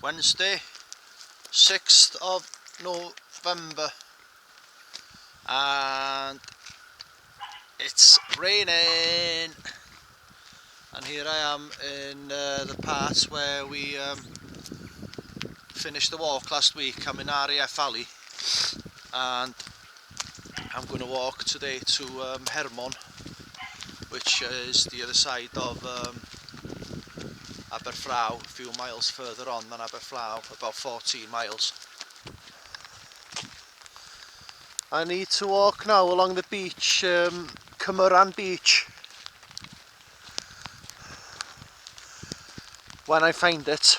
Wednesday, 6th of November, and it's raining, and here I am in the part where we finished the walk last week. I'm in RAF Valley, and I'm going to walk today to Hermon, which is the other side of Aberfraw, a few miles further on than Aberfraw, about 14 miles. I need to walk now along the beach, Cymyran Beach, when I find it.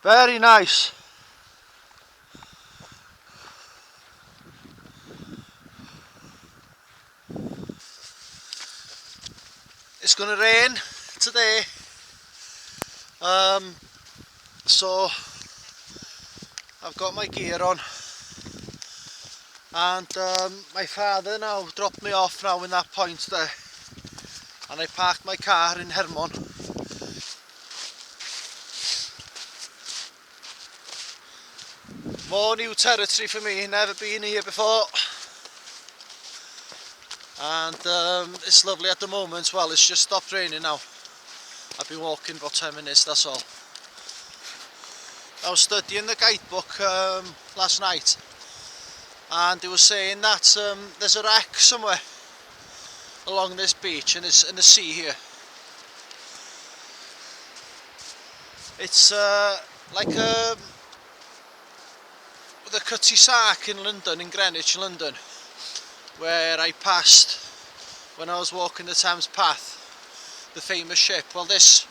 Very nice. It's going to rain today, so I've got my gear on, and my father now dropped me off now in that point there, and I parked my car in Hermon. More new territory for me, never been here before, and it's lovely at the moment. Well, it's just stopped raining now. I've been walking about 10 minutes, that's all. I was studying the guidebook last night, and it was saying that there's a wreck somewhere along this beach in the sea here. It's like the Cutty Sark in London, in Greenwich, London, where I passed when I was walking the Thames Path, the famous ship. Well, this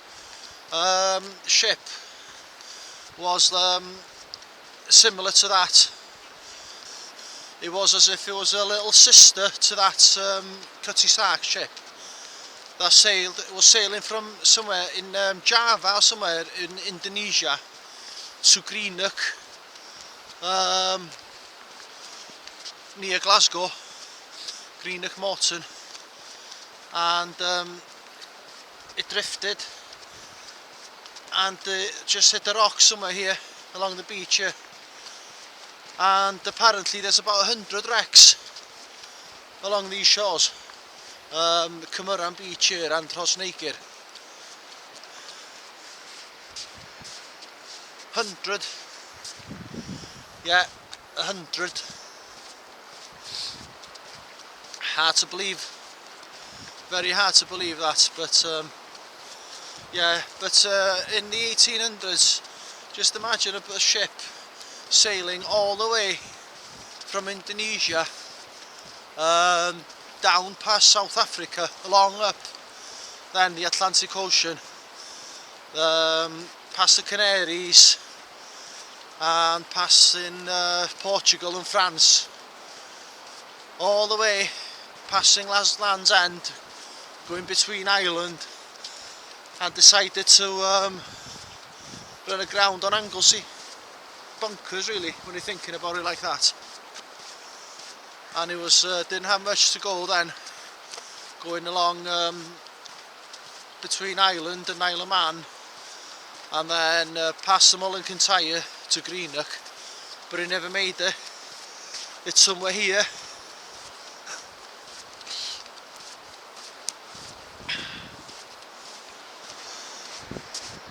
ship was similar to that. It was as if it was a little sister to that Cutty Sark ship that was sailing from somewhere in Java or somewhere in Indonesia to Greenock, near Glasgow, Greenock Morton, and it drifted and just hit the rocks somewhere here along the beach here. And apparently there's about 100 wrecks along these shores, Cymyran Beach here and Rhosneigr. 100, yeah, 100. Hard to believe, very hard to believe that, but yeah, but in the 1800s, just imagine a ship sailing all the way from Indonesia down past South Africa, along up then the Atlantic Ocean, past the Canaries, and passing Portugal and France, all the way passing Land's End, going between Ireland, and decided to run aground on Anglesey. Bonkers really when you're thinking about it like that. And it was didn't have much to go then, going along between Ireland and Isle of Man, and then past the Mull and Kintyre to Greenock, but it never made it. It's somewhere here.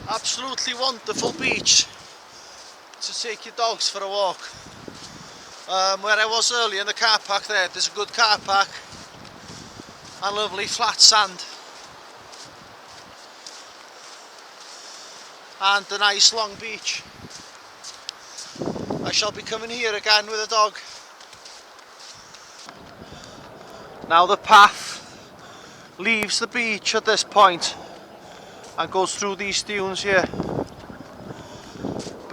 Absolutely wonderful beach to take your dogs for a walk. Where I was earlier in the car park there's a good car park and lovely flat sand and a nice long beach. I shall be coming here again with a dog. Now the path leaves the beach at this point and goes through these dunes here.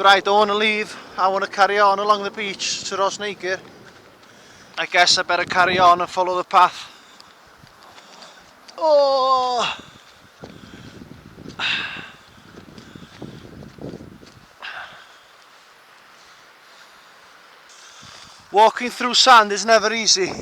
But I don't want to leave. I want to carry on along the beach to Rosneigr. I guess I better carry on and follow the path. Oh! Walking through sand is never easy.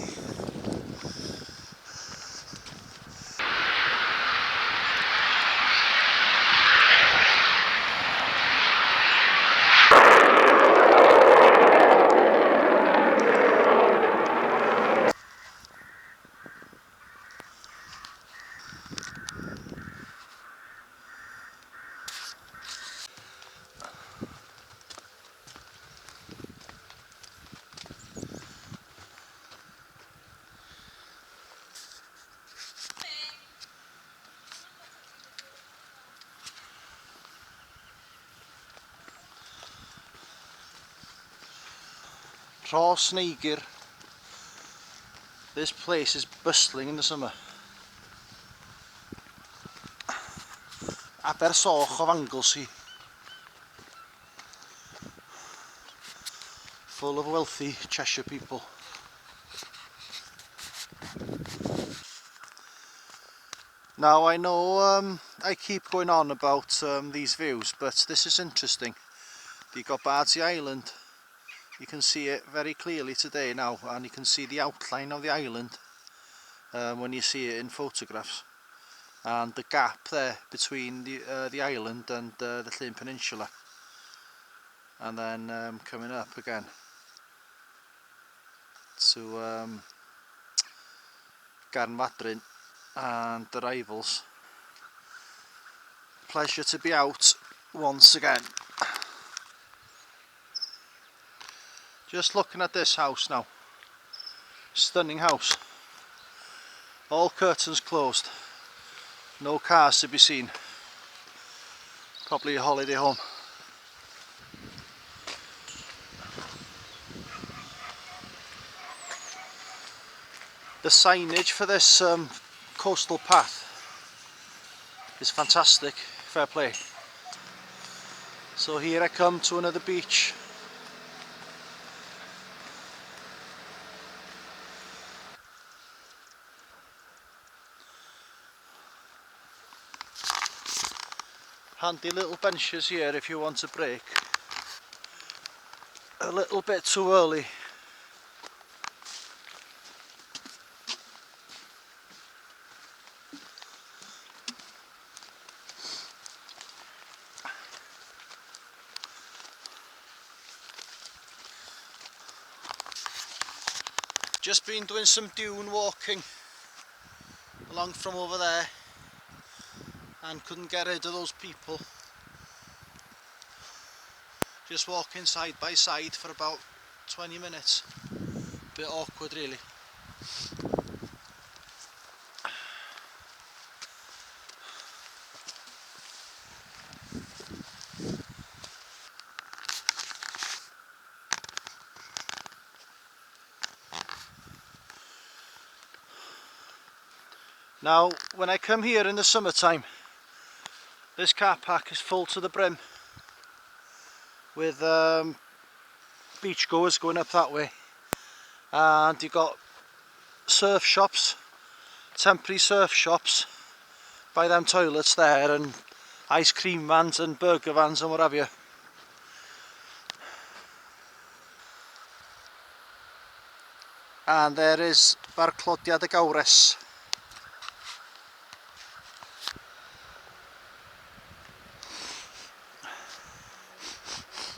Rosneigr. This place is bustling in the summer. Abersoch of Anglesey. Full of wealthy Cheshire people. Now I know I keep going on about these views, but this is interesting. You've got Bardsey Island. You can see it very clearly today now, and you can see the outline of the island when you see it in photographs. And the gap there between the island and the Llyn Peninsula. And then coming up again to Garnmadryn and the Rivals. Pleasure to be out once again. Just looking at this house now. Stunning house. All curtains closed. No cars to be seen. Probably a holiday home. The signage for this coastal path is fantastic. Fair play. So here I come to another beach. Handy little benches here if you want a break. A little bit too early. Just been doing some dune walking along from over there and couldn't get rid of those people. Just walking side by side for about 20 minutes. Bit awkward really. Now when I come here in the summertime, this car park is full to the brim with beachgoers going up that way, and you've got surf shops, temporary surf shops by them toilets there, and ice cream vans and burger vans and what have you. And there is Barclodiad y Gawres.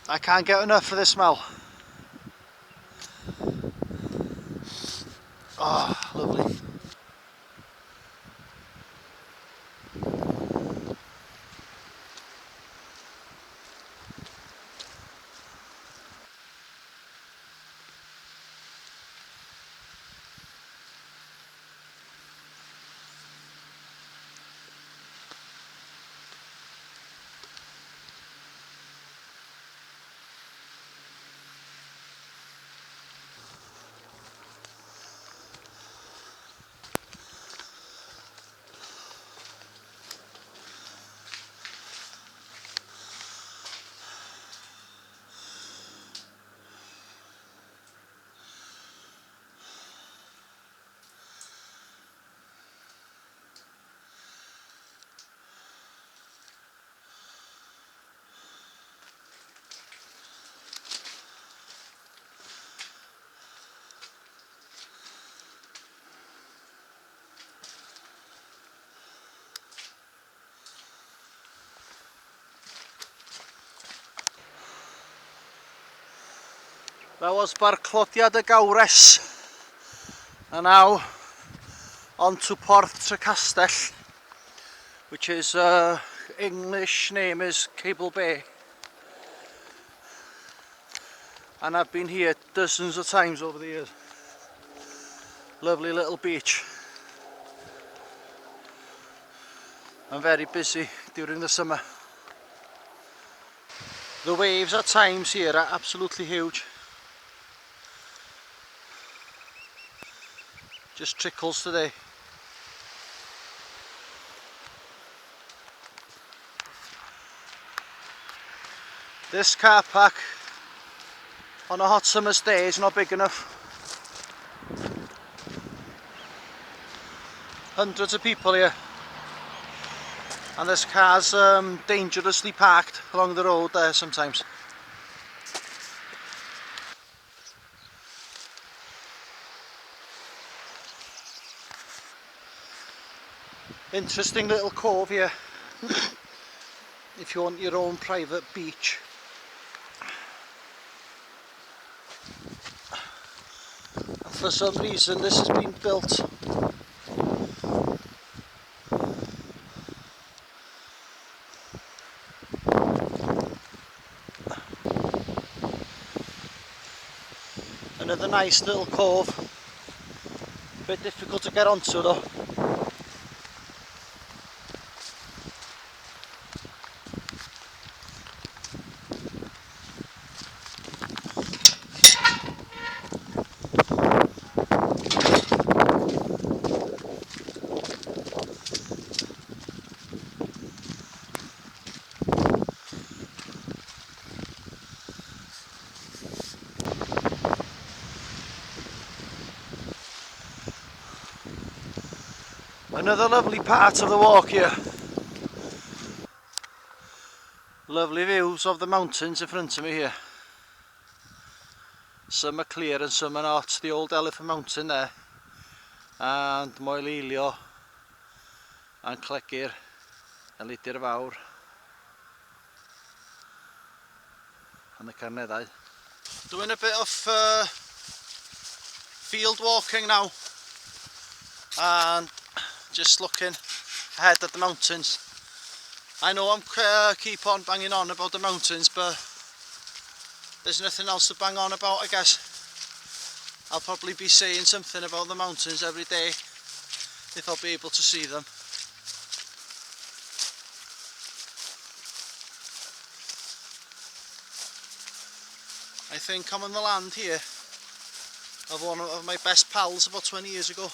I can't get enough of this smell. Oh, lovely. That was Barclodiad y Gawres, and now on to Port Tracastell, which is English name is Cable Bay, and I've been here dozens of times over the years. Lovely little beach, and very busy during the summer. The waves at times here are absolutely huge. Just trickles today. This car park on a hot summer's day is not big enough. Hundreds of people here, and there's cars dangerously parked along the road there sometimes. Interesting little cove here if you want your own private beach. And for some reason this has been built another nice little cove, a bit difficult to get onto though. Another lovely part of the walk here. Lovely views of the mountains in front of me here. Some are clear and some are not. The old Elephant Mountain there, and Moelilio and Clegir and Lidir Fawr and the Carneddau. Doing a bit of field walking now, and just looking ahead at the mountains. I know I'm keep on banging on about the mountains, but there's nothing else to bang on about, I guess. I'll probably be saying something about the mountains every day if I'll be able to see them. I think I'm on the land here of one of my best pals about 20 years ago.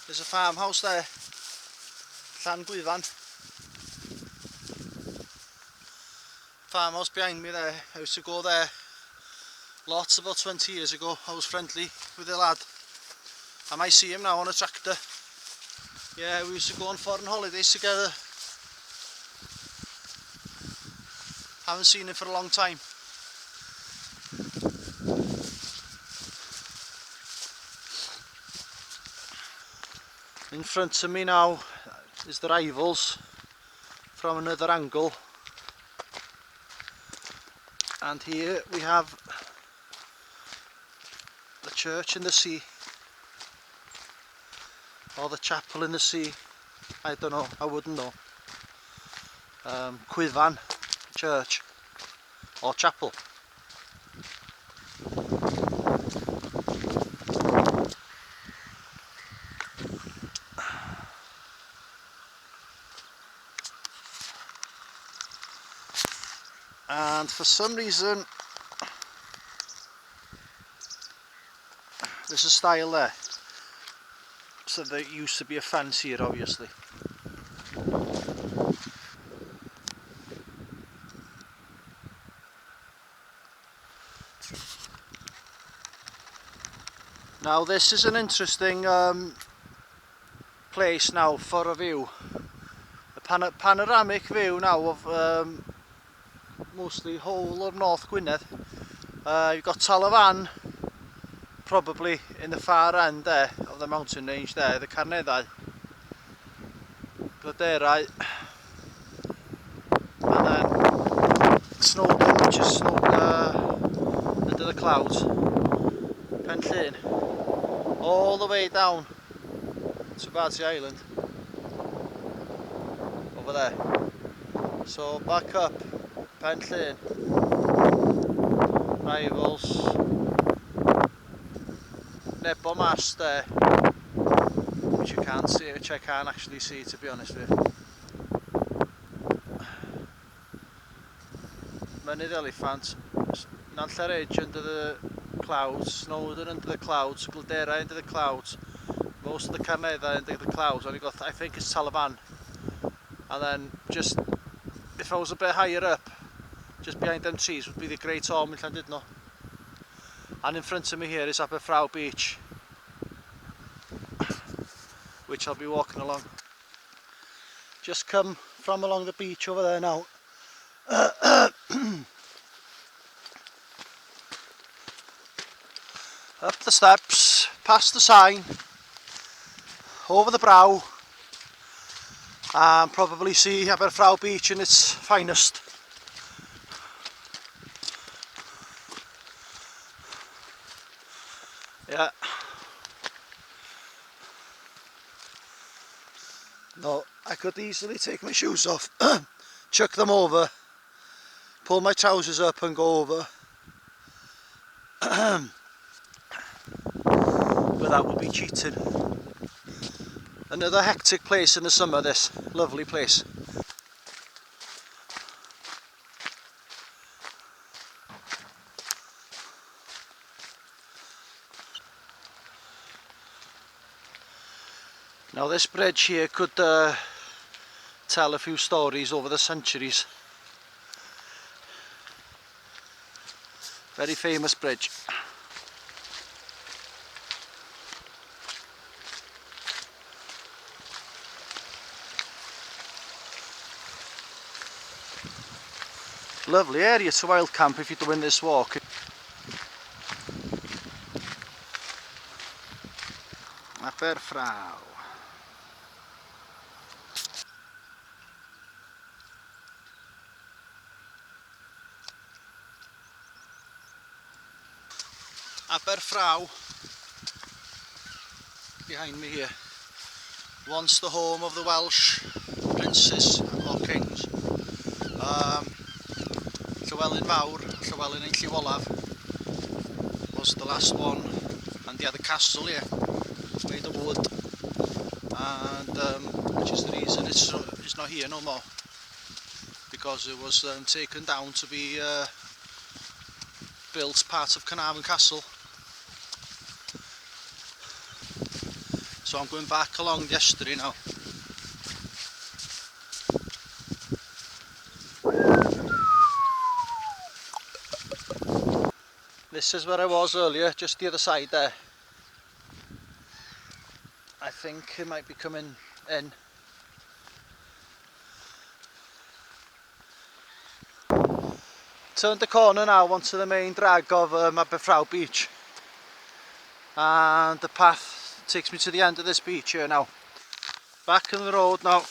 There's a farmhouse there, Llan farmhouse behind me there. I used to go there lots about 20 years ago. I was friendly with the lad. I might see him now on a tractor. Yeah, we used to go on foreign holidays together. Haven't seen him for a long time. In front of me now is the Rivals from another angle, and here we have the church in the sea, or the chapel in the sea, I don't know, I wouldn't know. Cwyfan church or chapel. And for some reason there's a stile there, so there used to be a fence here obviously. Now this is an interesting place now for a view, a panoramic view now of mostly whole of North Gwynedd. You've got Talafan probably in the far end there of the mountain range there, the Carneddau, Gladerau Snowdon, which is under the clouds. Penllyn, all the way down to Bardsey Island, over there. So back up Penllyn, Rivals, Nebo Mast there, which you can't see, which I can't actually see, to be honest with you. Mynydd Elephant, Nantlle Ridge under the clouds, Snowdon under the clouds, Gildera under the clouds, most of the Carneddau under the clouds. Only got, I think it's Taliban, and then just if I was a bit higher up, just behind them trees would be the Great Ormond Llandudno. And in front of me here is Aberfraw Beach, which I'll be walking along. Just come from along the beach over there now. Up the steps, past the sign, over the brow, and probably see Aberfraw Beach in its finest. Yeah. No, I could easily take my shoes off, chuck them over, pull my trousers up and go over. But that would be cheating. Another hectic place in the summer, this lovely place. Now this bridge here could tell a few stories over the centuries. Very famous bridge. Lovely area to wild camp if you're doing this walk. Aberfraw. Aberfraw, behind me here, once the home of the Welsh princes or kings. Llywelyn Fawr, Llywelyn ein Llyw Olaf, was the last one, and they had a castle here made of wood, and which is the reason it's not here no more, because it was taken down to be built part of Carnarvon Castle. So I'm going back along the estuary now. This is where I was earlier, just the other side there. I think it might be coming in. Turned the corner now onto the main drag of Aberfraw Beach, and the path takes me to the end of this beach here now. Back on the road now.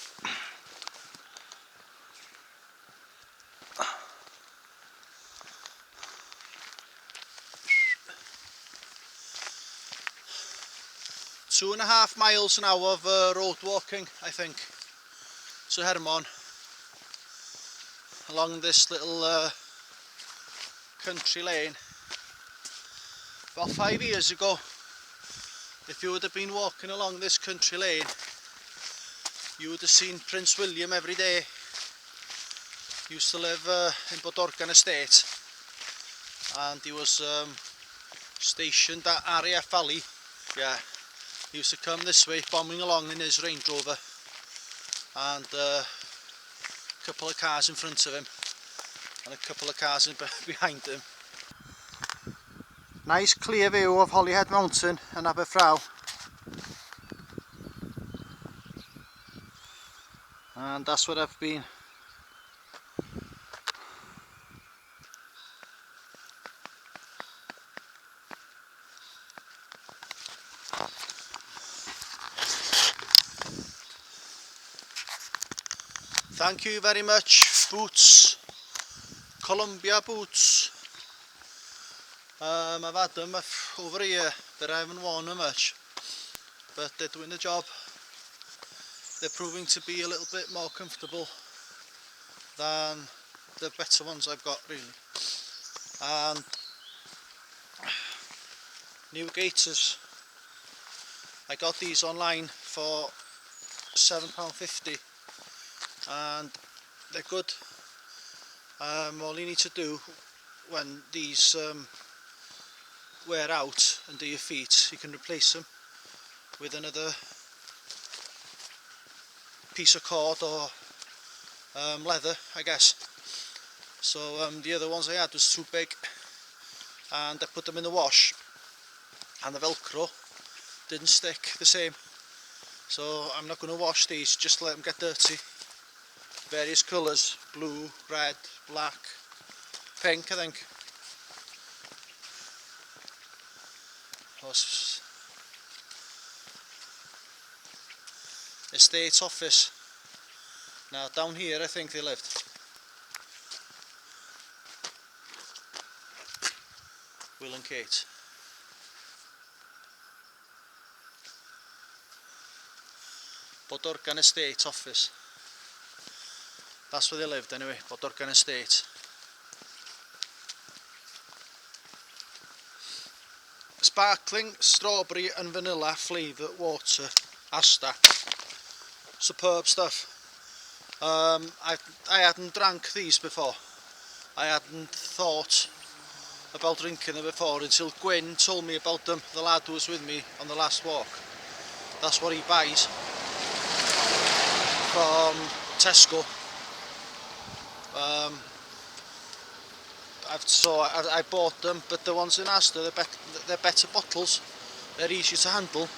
Two and a half miles now of road walking, I think, to Hermon, along this little country lane. About 5 years ago, if you would have been walking along this country lane, you would have seen Prince William every day. He used to live in Bodorgan Estate, and he was stationed at RAF Valley. Yeah. He used to come this way, bombing along in his Range Rover, and a couple of cars in front of him and a couple of cars behind him. Nice clear view of Holyhead Mountain and Aberfraw, and that's where I've been. Thank you very much, Boots, Columbia boots. I've had them over a year, but I haven't worn them much. But they're doing the job. They're proving to be a little bit more comfortable than the better ones I've got, really. And new gaiters. I got these online for £7.50 and they're good. All you need to do when these wear out under your feet, you can replace them with another piece of cord or leather, I guess. So the other ones I had was too big, and I put them in the wash and the velcro didn't stick the same, so I'm not going to wash these, just let them get dirty. Various colours: blue, red, black, pink, I think. Estate office. Now down here I think they lived. Will and Kate. Bodorgan Estate office. That's where they lived anyway, Bodorgan Estate. Sparkling strawberry and vanilla flavoured water, Asta. Superb stuff. I hadn't drank these before. I hadn't thought about drinking them before until Gwyn told me about them, the lad who was with me on the last walk. That's what he buys from Tesco. I bought them, but the ones in Asda, they're better bottles, they're easier to handle.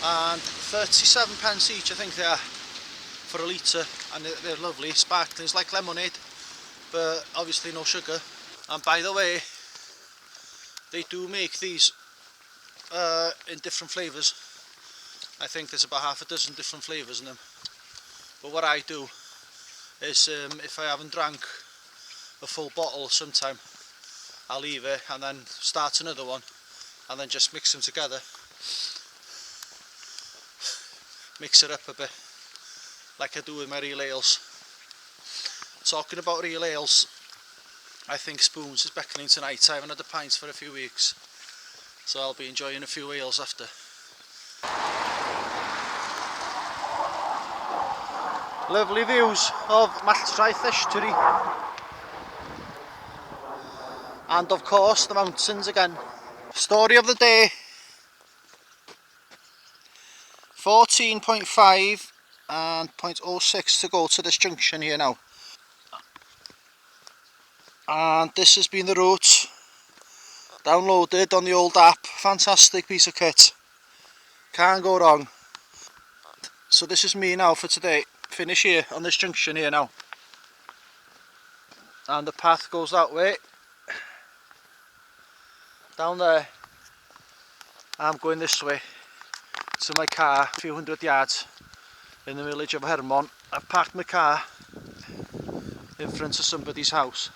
And 37p each I think they are for a litre, and they're lovely, sparkling. It's like lemonade, but obviously no sugar. And by the way, they do make these in different flavours. I think there's about half a dozen different flavours in them. But what I do is if I haven't drank a full bottle sometime, I'll leave it and then start another one and then just mix them together. Mix it up a bit like I do with my real ales. Talking about real ales, I think Spoons is beckoning tonight. I haven't had a pint for a few weeks, so I'll be enjoying a few ales after. Lovely views of Matraeth Estuary, and of course the mountains again. Story of the day: 14.5 and 0.06 to go to this junction here now. And this has been the route, downloaded on the old app. Fantastic piece of kit, can't go wrong. So this is me now for today. Finish here on this junction here now, and the path goes that way down there. I'm going this way to my car, a few hundred yards in the village of Hermon. I've parked my car in front of somebody's house.